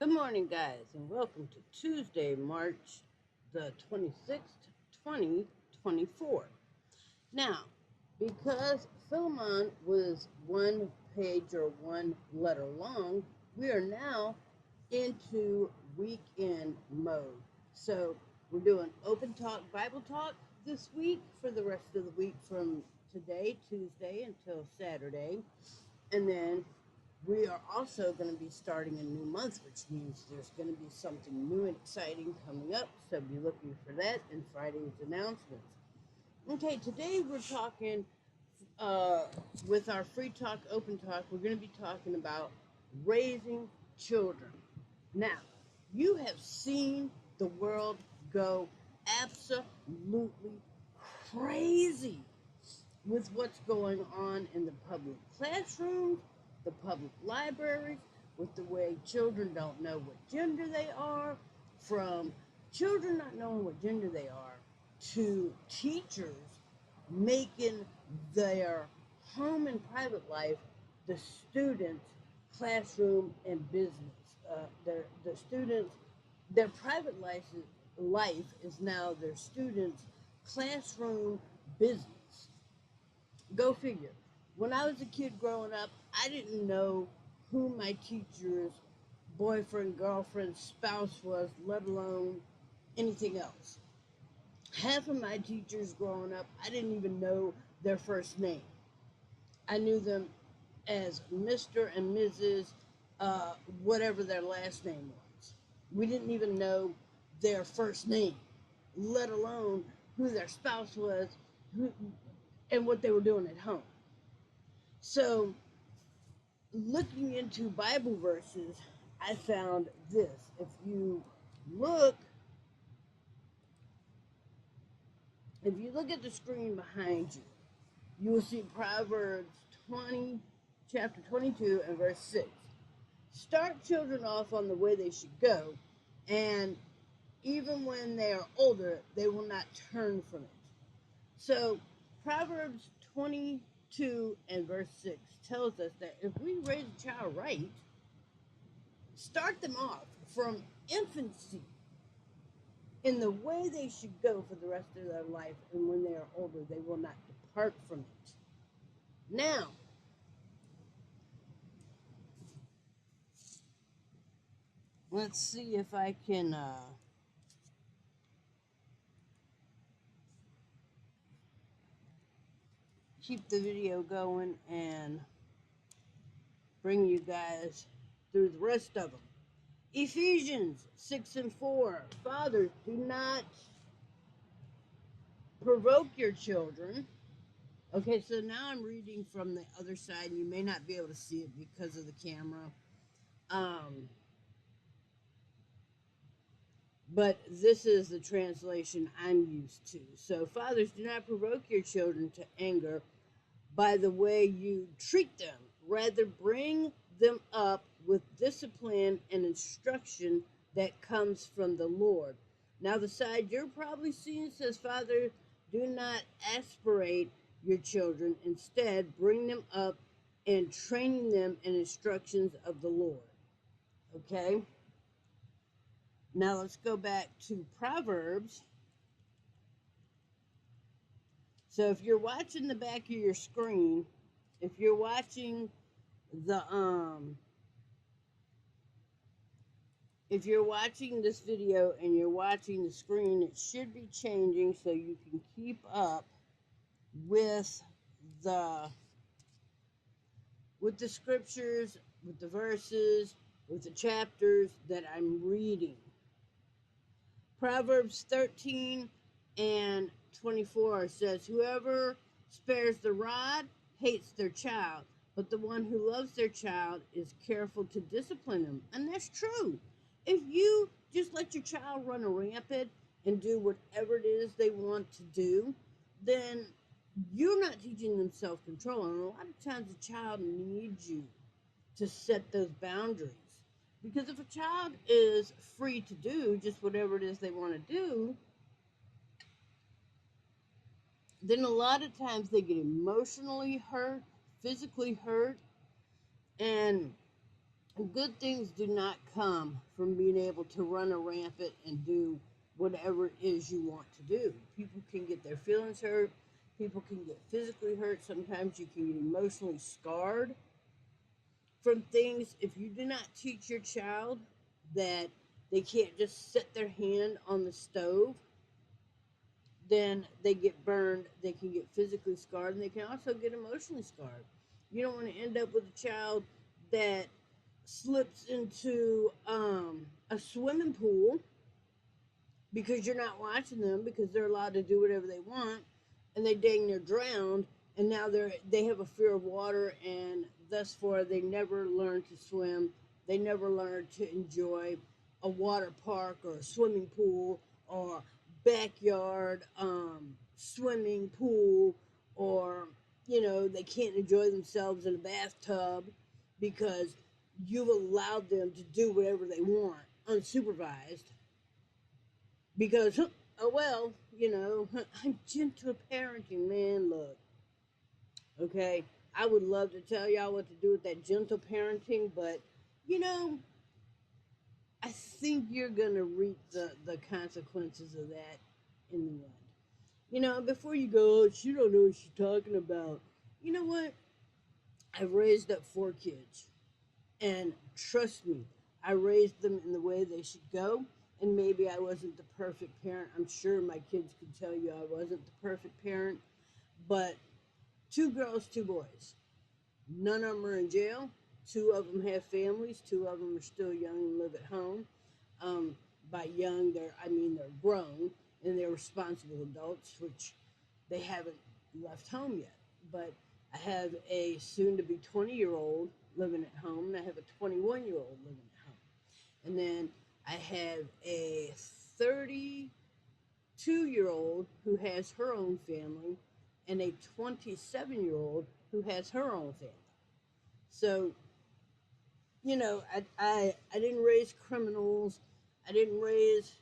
Good morning, guys, and welcome to Tuesday, March the 26th, 2024. Now, because Philemon was one page or one letter long, we are now into weekend mode. So, we're doing open talk, Bible talk this week for the rest of the week from today, Tuesday, until Saturday. And then we are also going to be starting a new month, which means there's going to be something new and exciting coming up. So be looking for that in Friday's announcements. Okay, today we're talking uh, with our free talk, open talk. We're going to be talking about raising children. Now, you have seen the world go absolutely crazy with what's going on in the public classrooms, the public libraries, with the way children don't know what gender they are, from children not knowing what gender they are, to teachers making their home and private life the students' classroom and business. The students, their private life is now their students' classroom business. Go figure. When I was a kid growing up, I didn't know who my teacher's boyfriend, girlfriend, spouse was, let alone anything else. Half of my teachers growing up, I didn't even know their first name. I knew them as Mr. and Mrs. Whatever their last name was. We didn't even know their first name, let alone who their spouse was, who, and what they were doing at home. So, looking into Bible verses, I found this. Look, if you look at the screen behind you, you will see Proverbs 20, chapter 22, and verse 6. Start children off on the way they should go, and even when they are older, they will not turn from it. So, Proverbs 22 and verse 6 tells us that if we raise a child right, start them off from infancy in the way they should go for the rest of their life, and when they are older, they will not depart from it. Now, let's see if I can keep the video going and bring you guys through the rest of them. Ephesians 6 and 4. Fathers, do not provoke your children. Okay, so now I'm reading from the other side. You may not be able to see it because of the camera. But this is the translation I'm used to. So, fathers, do not provoke your children to anger by the way you treat them. Rather, bring them up with discipline and instruction that comes from the Lord. Now, the side you're probably seeing says, Father, do not aspirate your children. Instead, bring them up and training them in instructions of the Lord. Okay? Now, let's go back to Proverbs. So, if you're watching the back of your screen, if you're watching the if you're watching this video and you're watching the screen, it should be changing so you can keep up with the scriptures, with the verses, with the chapters that I'm reading. Proverbs 13 and 24 says, whoever spares the rod hates their child, but the one who loves their child is careful to discipline them. And that's true. If you just let your child run rampant and do whatever it is they want to do, then you're not teaching them self-control. And a lot of times a child needs you to set those boundaries. Because if a child is free to do just whatever it is they want to do, then a lot of times they get emotionally hurt, physically hurt, and Good things do not come from being able to run a rampant and do whatever it is you want to do. People can get their feelings hurt. People can get physically hurt. Sometimes you can get emotionally scarred from things. If you do not teach your child that they can't just set their hand on the stove, then they get burned. They can get physically scarred, and they can also get emotionally scarred. You don't want to end up with a child that slips into a swimming pool because you're not watching them, because they're allowed to do whatever they want, and they dang near drowned, and now they have a fear of water, and thus far they never learn to swim. They never learn to enjoy a water park or a swimming pool or backyard swimming pool, or they can't enjoy themselves in a bathtub because you've allowed them to do whatever they want unsupervised because oh well, I'm gentle parenting, man. Look, okay, I would love to tell y'all what to do with that gentle parenting, but you know I think you're gonna reap the consequences of that in the end. Before you go, oh, she don't know what she's talking about. You know what? I raised up 4 kids. And trust me, I raised them in the way they should go. And maybe I wasn't the perfect parent. I'm sure my kids could tell you I wasn't the perfect parent. But 2 girls, 2 boys. None of them are in jail. 2 of them have families. 2 of them are still young and live at home. Um, by young, they're grown and they're responsible adults, which they haven't left home yet. But I have a soon to be 20-year-old living at home, and I have a 21-year-old living at home. And then I have a 32-year-old who has her own family, and a 27-year-old who has her own family. So, I didn't raise criminals. I didn't raise,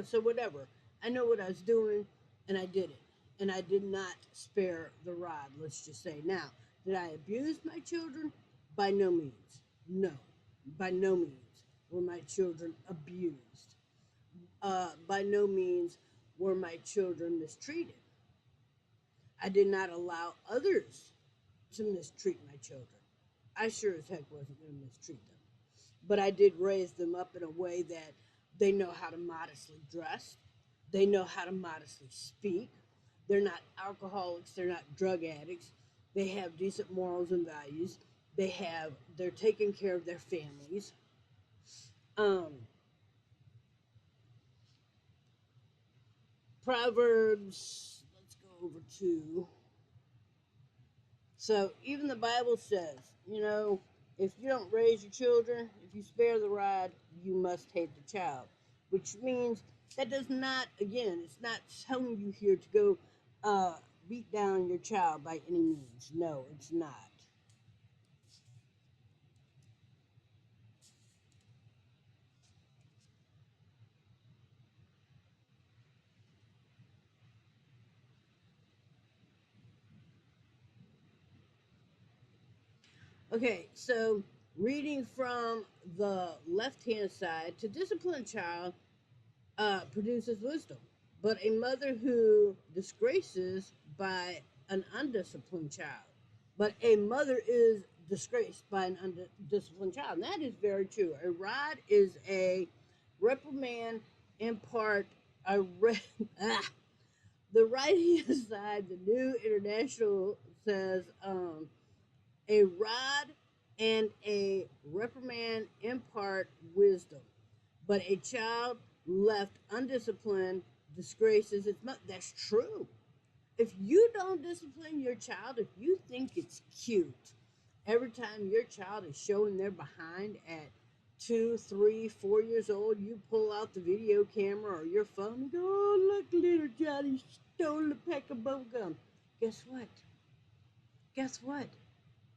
so whatever. I know what I was doing, and I did it. And I did not spare the rod, let's just say. Now, did I abuse my children? By no means. No, by no means were my children abused. By no means were my children mistreated. I did not allow others to mistreat my children. I sure as heck wasn't going to mistreat them. But I did raise them up in a way that they know how to modestly dress, they know how to modestly speak. They're not alcoholics, they're not drug addicts. They have decent morals and values. They're taking care of their families. Um, Proverbs, let's go over to. So even the Bible says, if you don't raise your children, if you spare the rod, you must hate the child. Which means that does not, again, it's not telling you here to go beat down your child by any means. No, it's not. Okay, so reading from the left hand side, to discipline a child produces wisdom, but a mother who disgraces by an undisciplined child. But a mother is disgraced by an undisciplined child. And that is very true. A rod is a reprimand in part. A re- ah, the right hand side, the New International says a rod and a reprimand impart wisdom, but a child left undisciplined disgraces its mother. That's true. If you don't discipline your child, if you think it's cute, every time your child is showing their behind at 2, 3, 4 years old, you pull out the video camera or your phone and go, oh, look, little Johnny stole a pack of bubble gum. Guess what? Guess what?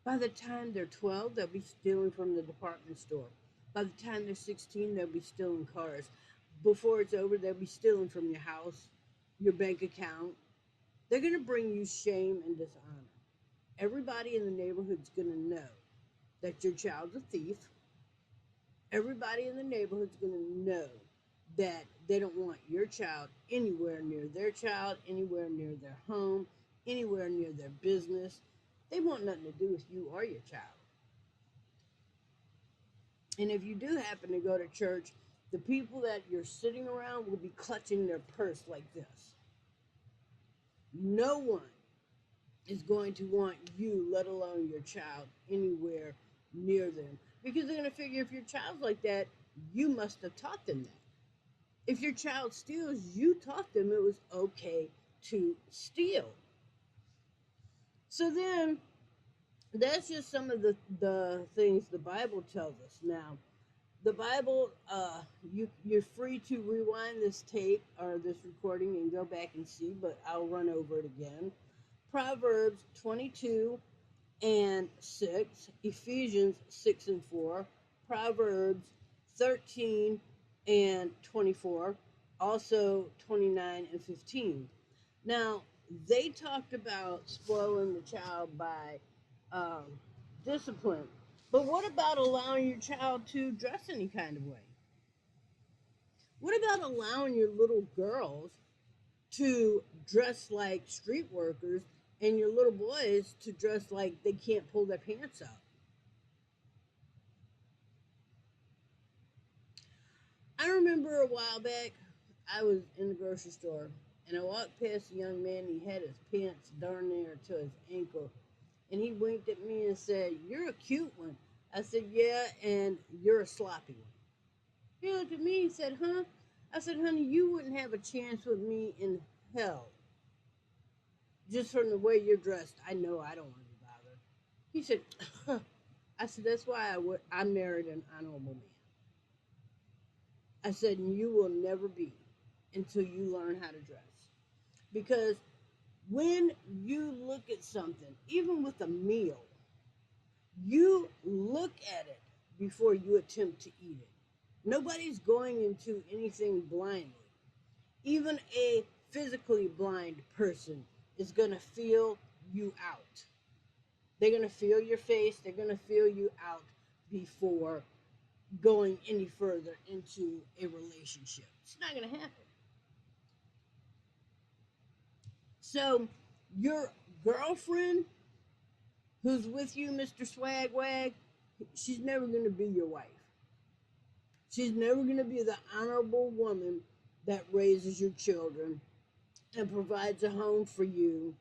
By the time they're 12, they'll be stealing from the department store. By the time they're 16, they'll be stealing cars. Before it's over, they'll be stealing from your house, your bank account. They're going to bring you shame and dishonor. Everybody in the neighborhood's going to know that your child's a thief. Everybody in the neighborhood's going to know that they don't want your child anywhere near their child, anywhere near their home, anywhere near their business. They want nothing to do with you or your child. And if you do happen to go to church, the people that you're sitting around will be clutching their purse like this. No one is going to want you, let alone your child, anywhere near them. Because they're going to figure if your child's like that, you must have taught them that. If your child steals, you taught them it was okay to steal. So then, that's just some of the things the Bible tells us. Now, the Bible, you're free to rewind this tape or this recording and go back and see, but I'll run over it again. Proverbs 22 and 6, Ephesians 6 and 4, Proverbs 13 and 24, also 29 and 15. Now, they talked about spoiling the child by um, discipline. But what about allowing your child to dress any kind of way? What about allowing your little girls to dress like street workers and your little boys to dress like they can't pull their pants up? I remember a while back, I was in the grocery store and I walked past a young man. He had his pants darn near to his ankle. And he winked at me and said, "You're a cute one." I said, "Yeah, and you're a sloppy one." He looked at me and said, "Huh?" I said, "Honey, you wouldn't have a chance with me in hell. Just from the way you're dressed, I know I don't want to be bothered." He said, "Huh." I said, "That's why I married an honorable man." I said, "And you will never be until you learn how to dress." Because when you look at something, even with a meal, you look at it before you attempt to eat it. Nobody's going into anything blindly. Even a physically blind person is going to feel you out. They're going to feel your face, they're going to feel you out before going any further into a relationship. It's not going to happen. So, your girlfriend who's with you, Mr. Swagwag, she's never going to be your wife. She's never going to be the honorable woman that raises your children and provides a home for you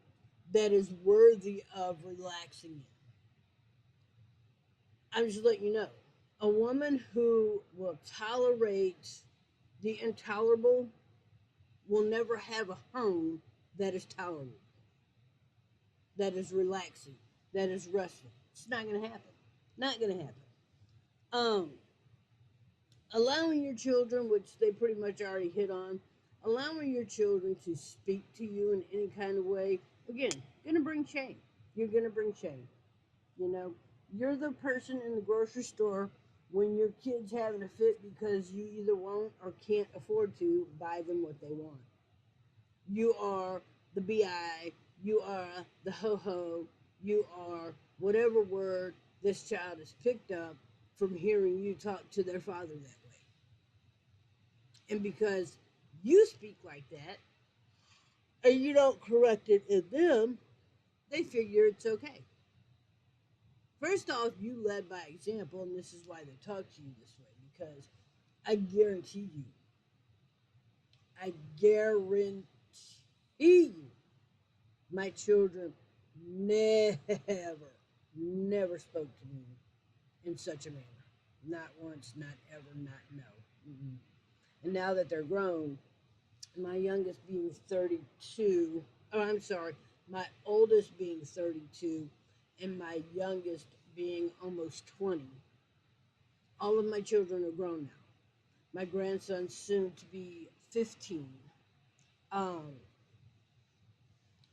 that is worthy of relaxing in. I'm just letting you know. A woman who will tolerate the intolerable will never have a home that is tolerable, that is relaxing, that is restful. It's not going to happen. Not going to happen. Um, Allowing your children, which they pretty much already hit on, allowing your children to speak to you in any kind of way, again, gonna bring shame. You're gonna bring shame. You know, you're the person in the grocery store when your kid's having a fit because you either won't or can't afford to buy them what they want. You are the BI, you are the ho ho, you are whatever word this child has picked up from hearing you talk to their father that way. And because you speak like that and you don't correct it in them, they figure it's okay. First off, you led by example, and this is why they talk to you this way. Because I guarantee you, I guarantee you, my children never, never spoke to me in such a manner. Not once, not ever, not no. Mm-mm. And now that they're grown, my youngest being 32, oh, I'm sorry, my oldest being 32, and my youngest being almost 20. All of my children are grown now. My grandson's soon to be 15. Um,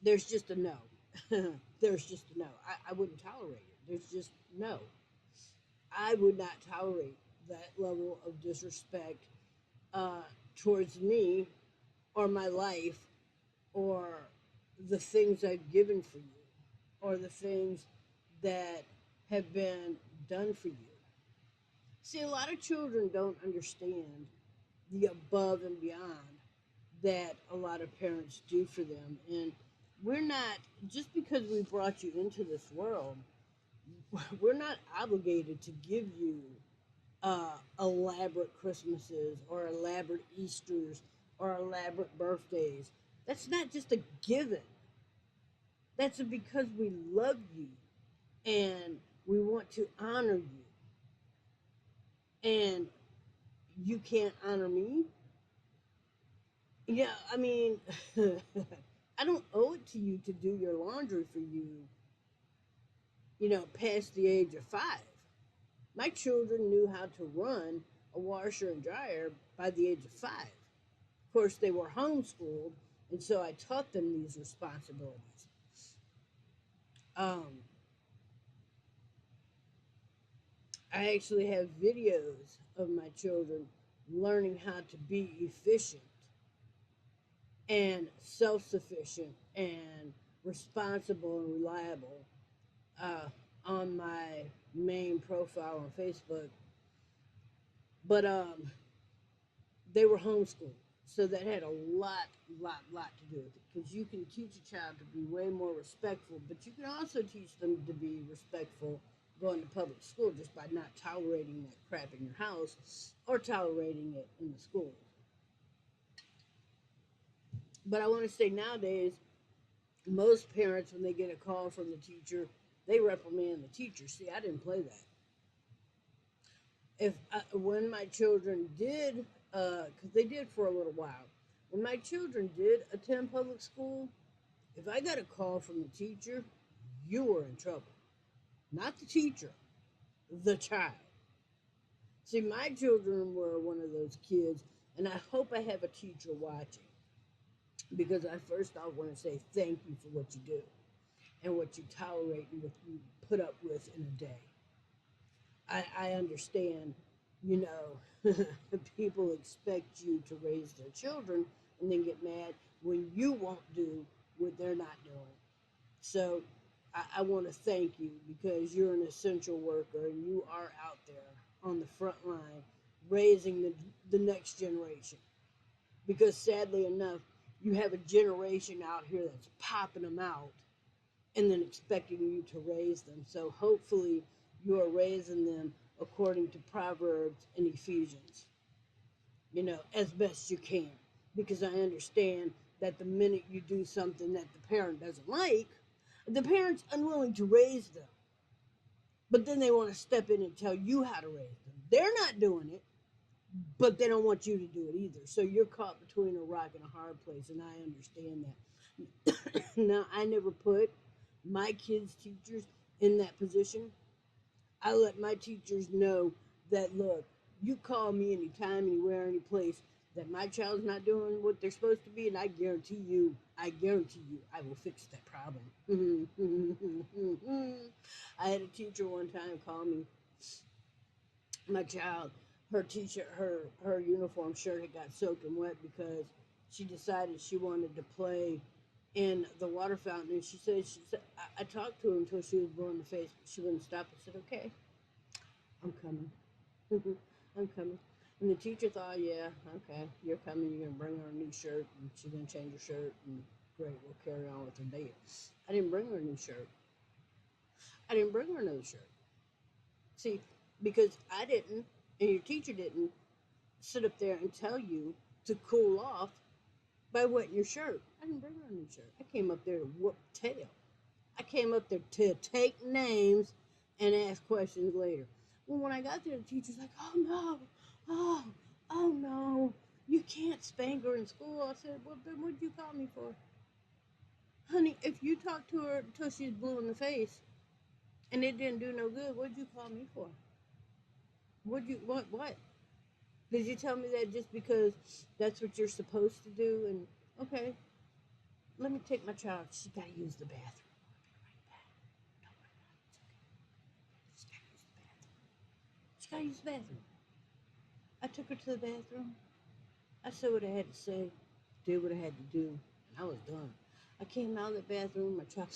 there's just a no. There's just a no. I wouldn't tolerate it. There's just no. I would not tolerate that level of disrespect uh, towards me or my life or the things I've given for you or the things that have been done for you. See, a lot of children don't understand the above and beyond that a lot of parents do for them. And we're not, just because we brought you into this world, we're not obligated to give you elaborate Christmases or elaborate Easters or elaborate birthdays. That's not just a given. That's because we love you and we want to honor you. And you can't honor me? Yeah, I mean, I don't owe it to you to do your laundry for you, past the age of 5. My children knew how to run a washer and dryer by the age of 5. Of course, they were homeschooled, and so I taught them these responsibilities. Um, I actually have videos of my children learning how to be efficient and self sufficient and responsible and reliable uh, on my main profile on Facebook. But they were homeschooled. So that had a lot to do with it. Because you can teach a child to be way more respectful, but you can also teach them to be respectful going to public school just by not tolerating that crap in your house or tolerating it in the school. But I want to say nowadays, most parents, when they get a call from the teacher, they reprimand the teacher. See, I didn't play that. When my children did, because they did for a little while, when my children did attend public school, if I got a call from the teacher, you were in trouble. Not the teacher, the child. See, my children were one of those kids, and I hope I have a teacher watching, because I first off want to say thank you for what you do and what you tolerate and what you put up with in a day. I understand, you know, people expect you to raise their children and then get mad when you won't do what they're not doing. So I want to thank you because you're an essential worker and you are out there on the front line raising the next generation. Because sadly enough, you have a generation out here that's popping them out and then expecting you to raise them. So hopefully you are raising them according to Proverbs and Ephesians, as best you can. Because I understand that the minute you do something that the parent doesn't like, the parent's unwilling to raise them. But then they want to step in and tell you how to raise them. They're not doing it, but they don't want you to do it either. So you're caught between a rock and a hard place, and I understand that. Now, I never put my kids' teachers in that position. I let my teachers know that, look, you call me anytime, anywhere, any place that my child's not doing what they're supposed to be, and I guarantee you, I will fix that problem. I had a teacher one time call me, my child, her t-shirt, her uniform shirt had got soaked and wet because she decided she wanted to play in the water fountain. And she said, I talked to her until she was blue in the face, but she wouldn't stop. I said, okay, I'm coming. I'm coming. And the teacher thought, yeah, okay, you're coming. You're going to bring her a new shirt, and she's going to change her shirt, and great, we'll carry on with her day. I didn't bring her a new shirt. I didn't bring her another shirt. See, because I didn't, and your teacher didn't, sit up there and tell you to cool off by wetting your shirt. I didn't bring her a new shirt. I came up there to whoop tail. I came up there to take names and ask questions later. Well, when I got there, the teacher's like, oh no, oh, oh no, you can't spank her in school. I said, well, then what'd you call me for? Honey, if you talked to her until she's blue in the face and it didn't do no good, what'd you call me for? What? Did you tell me that just because that's what you're supposed to do? And okay, let me take my child. She's got to use the bathroom. I'll be right back. Don't worry about it. It's okay. She's got to use the bathroom. I took her to the bathroom. I said what I had to say, did what I had to do, and I was done. I came out of the bathroom. My child.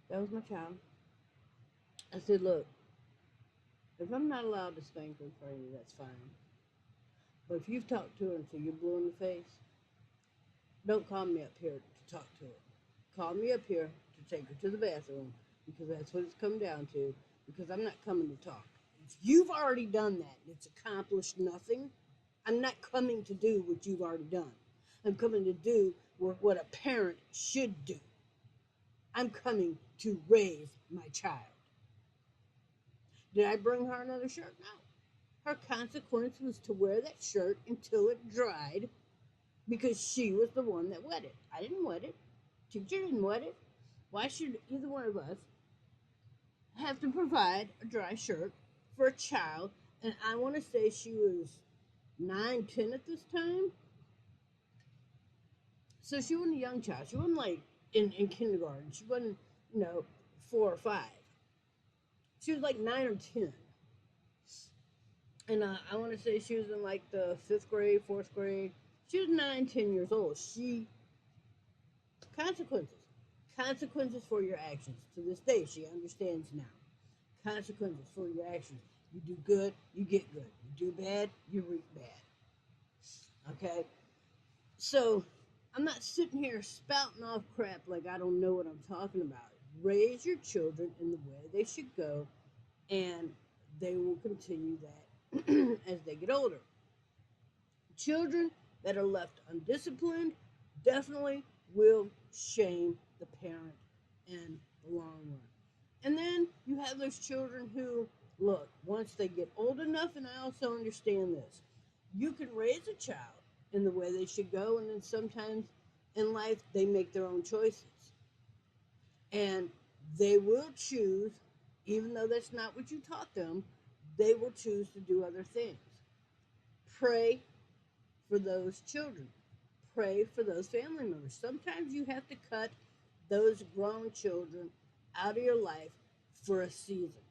That was my child. I said, look, If I'm not allowed to spank her in front of you, that's fine. But if you've talked to her until you're blue in the face, don't call me up here to talk to her. Call me up here to take her to the bathroom because that's what it's come down to. Because I'm not coming to talk. If you've already done that and it's accomplished nothing, I'm not coming to do what you've already done. I'm coming to do what a parent should do. I'm coming to raise my child. Did I bring her another shirt? No. Her consequence was to wear that shirt until it dried because she was the one that wet it. I didn't wet it. Teacher didn't wet it. Why should either one of us have to provide a dry shirt for a child? And I want to say she was 9, 10 at this time. So she wasn't a young child. She wasn't like in kindergarten. She wasn't, 4 or 5. She was like 9 or 10. And I want to say she was in like the 5th grade, 4th grade. She was 9, 10 years old. Consequences. Consequences for your actions. To this day, she understands now. Consequences for your actions. You do good, you get good. You do bad, you reap bad. Okay? So, I'm not sitting here spouting off crap like I don't know what I'm talking about. Raise your children in the way they should go, and they will continue that as they get older. Children that are left undisciplined definitely will shame the parent in the long run. And then you have those children who, look, once they get old enough, and I also understand this, you can raise a child in the way they should go, and then sometimes in life they make their own choices. And they will choose, even though that's not what you taught them, they will choose to do other things. Pray for those children. Pray for those family members. Sometimes you have to cut those grown children out of your life for a season.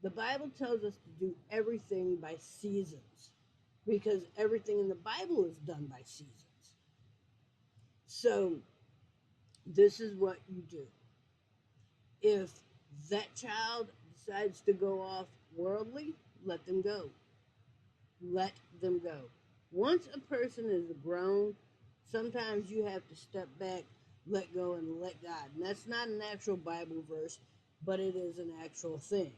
The Bible tells us to do everything by seasons because everything in the Bible is done by seasons. So, this is what you do. If that child decides to go off worldly, let them go. Let them go. Once a person is grown, sometimes you have to step back, let go, and let God. And that's not an actual Bible verse, but it is an actual thing.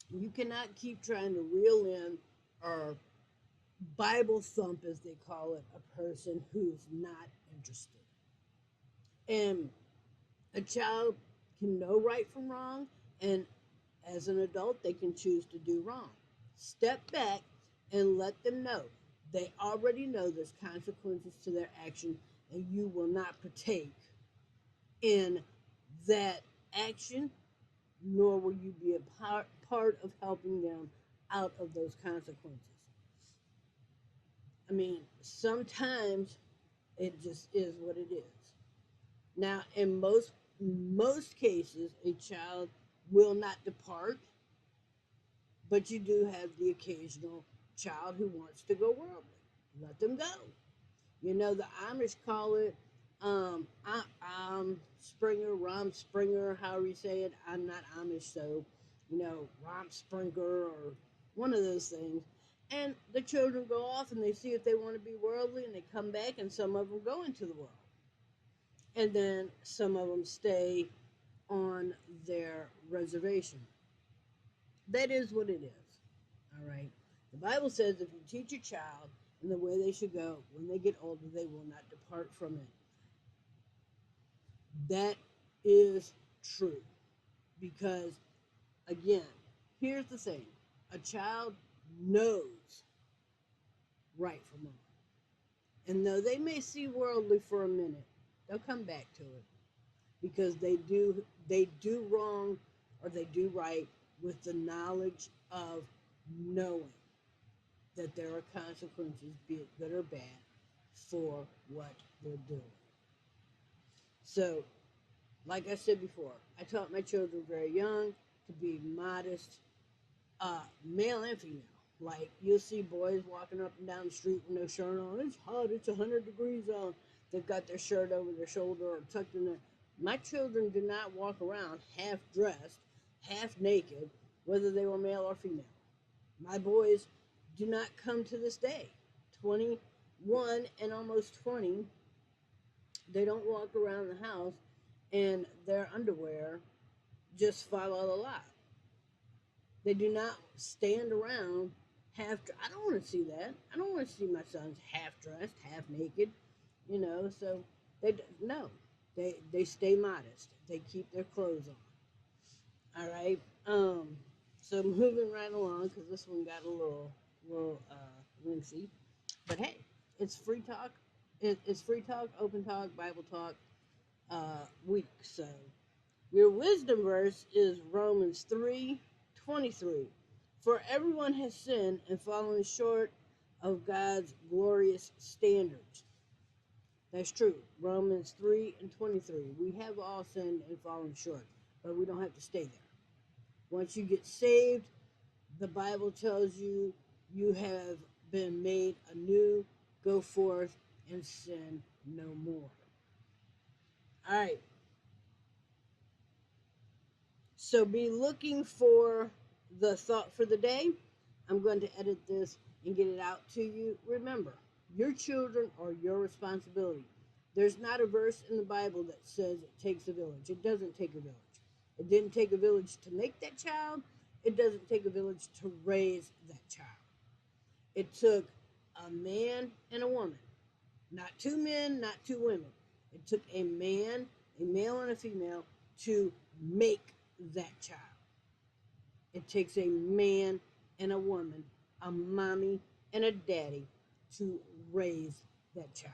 You cannot keep trying to reel in or Bible thump, as they call it, a person who's not interested. And a child can know right from wrong, and as an adult, they can choose to do wrong. Step back and let them know. They already know there's consequences to their action, and you will not partake in that action, nor will you be a part of helping them out of those consequences. I mean, sometimes it just is what it is. Now, in most cases, a child will not depart, but you do have the occasional child who wants to go worldly. Let them go. The Amish call it Springer, Rom Springer, however you say it. I'm not Amish, so, Rom Springer or one of those things. And the children go off and they see if they want to be worldly and they come back, and some of them go into the world. And then some of them stay on their reservation. That is what it is. All right. The Bible says if you teach a child in the way they should go, when they get older, they will not depart from it. That is true. Because, again, here's the thing. A child knows right from wrong. And though they may see worldly for a minute, they'll come back to it. Because they do wrong or they do right with the knowledge of knowing that there are consequences, be it good or bad, for what they're doing. So, like I said before, I taught my children very young to be modest, male and female. Like, you'll see boys walking up and down the street with no shirt on. It's hot, it's 100 degrees on. They've got their shirt over their shoulder or tucked in their... My children do not walk around half-dressed, half naked, whether they were male or female. My boys do not come to this day. 21 and almost 20, they don't walk around the house and their underwear just follow the lie. They do not stand around half. I don't want to see that. I don't want to see my sons half dressed, half naked. So they no, they stay modest. They keep their clothes on. All right. So moving right along because this one got a little lengthy, but hey, it's free talk. It's free talk, open talk, Bible talk week. So your wisdom verse is Romans 3:23. For everyone has sinned and fallen short of God's glorious standards. That's true. Romans 3:23. We have all sinned and fallen short, but we don't have to stay there. Once you get saved, the Bible tells you you have been made anew. Go forth and sin no more. All right. So be looking for the thought for the day. I'm going to edit this and get it out to you. Remember, your children are your responsibility. There's not a verse in the Bible that says it takes a village. It doesn't take a village. It didn't take a village to make that child. It doesn't take a village to raise that child. It took a man and a woman. Not two men, not two women. It took a man, a male and a female, to make that child. It takes a man and a woman, a mommy and a daddy, to raise that child.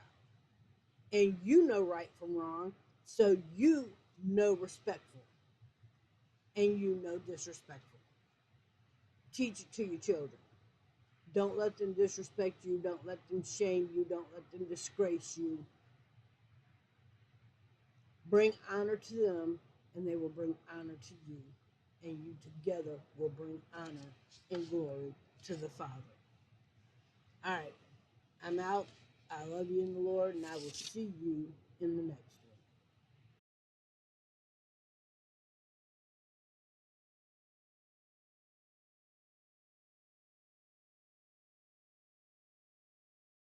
And you know right from wrong, so you know respectful and you know disrespectful. Teach it to your children. Don't let them disrespect you. Don't let them shame you. Don't let them disgrace you. Bring honor to them, and they will bring honor to you. And you together will bring honor and glory to the Father. All right. I'm out. I love you in the Lord, and I will see you in the next one.